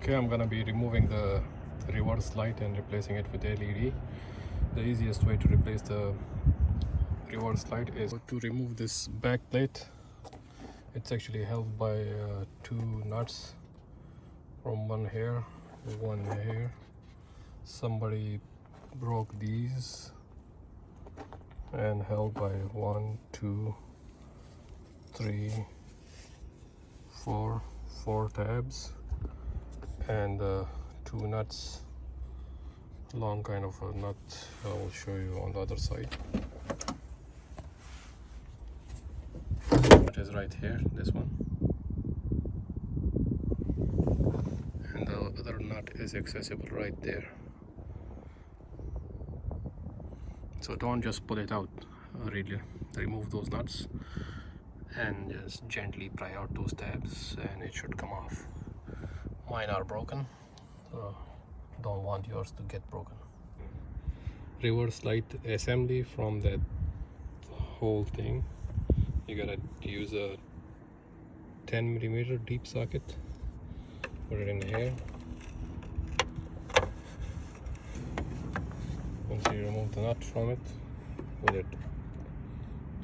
Okay, I'm gonna be removing the reverse light and replacing it with LED. The easiest way to replace the reverse light is to remove this back plate. It's actually held by two nuts, from one here to one here. Somebody broke these and held by 1, 2, 3, 4 tabs and two nuts, long kind of a nut. I will show you on the other side. It is right here, this one, and the other nut is accessible right there. So don't just pull it out, really remove those nuts and just gently pry out those tabs and it should come off. Mine are broken, so don't want yours to get broken. Reverse light assembly from that whole thing. You gotta use a 10mm deep socket, put it in here. Once you remove the nut from it, put it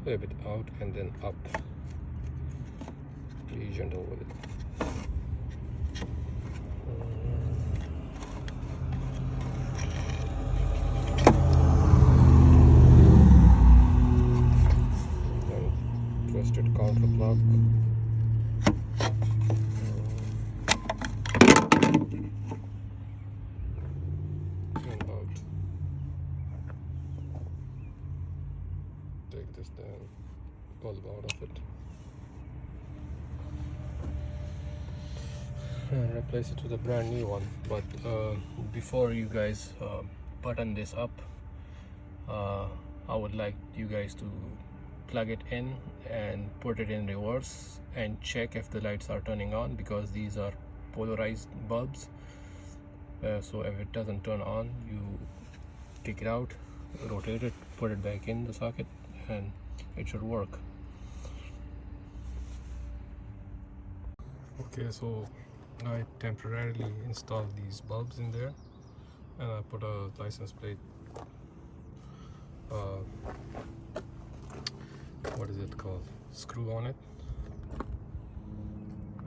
a bit out and then up. Be gentle with it. Twisted counterclock. And out. Take this down, bulb out of it, and replace it with a brand new one. But before you guys button this up, I would like you guys to plug it in and put it in reverse and check if the lights are turning on, because these are polarized bulbs. So if it doesn't turn on, you take it out, rotate it, put it back in the socket, and it should work. Okay, so I temporarily installed these bulbs in there, and I put a license plate, what is it called, screw on it,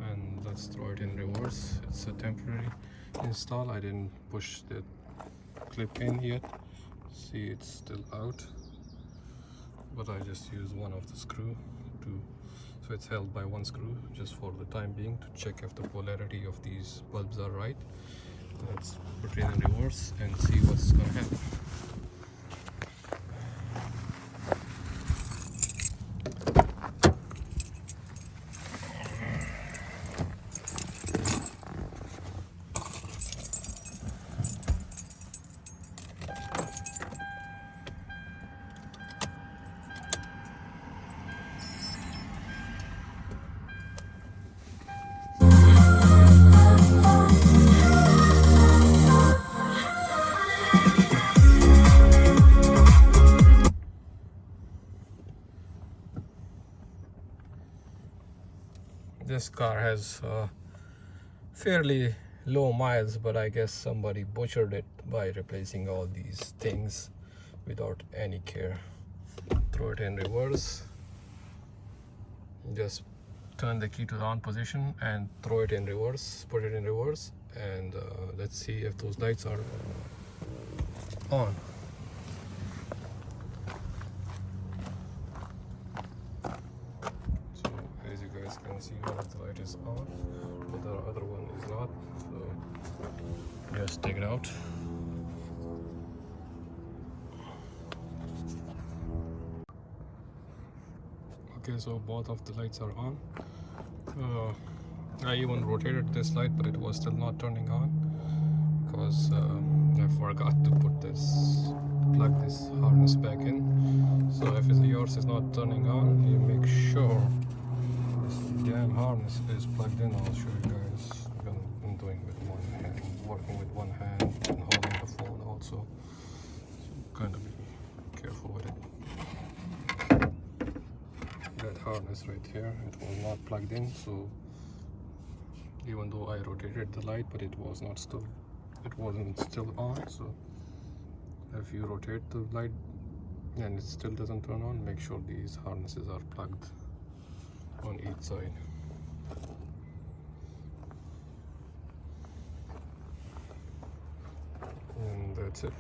and let's throw it in reverse. It's a temporary install. I didn't push the clip in yet. See, it's still out, but I just use one of the screw to, so it's held by one screw just for the time being, to check if the polarity of these bulbs are right. Let's put it in reverse and see what's gonna happen. This car has fairly low miles, but I guess somebody butchered it by replacing all these things without any care. Throw it in reverse, just turn the key to the on position and throw it in reverse, put it in reverse, and let's see if those lights are on. As you guys can see, one of the light is on, but the other one is not, so just take it out. Okay, so both of the lights are on. I even rotated this light, but it was still not turning on because I forgot to put this, plug this harness back in. So if yours is not turning on, you make sure this damn harness is plugged in. I'll show you guys. I'm doing with one hand, working with one hand and holding the phone also. So kind of be careful with it. That harness right here, it was not plugged in, so even though I rotated the light, but it wasn't still on. So if you rotate the light and it still doesn't turn on, make sure these harnesses are plugged on each side. And that's it.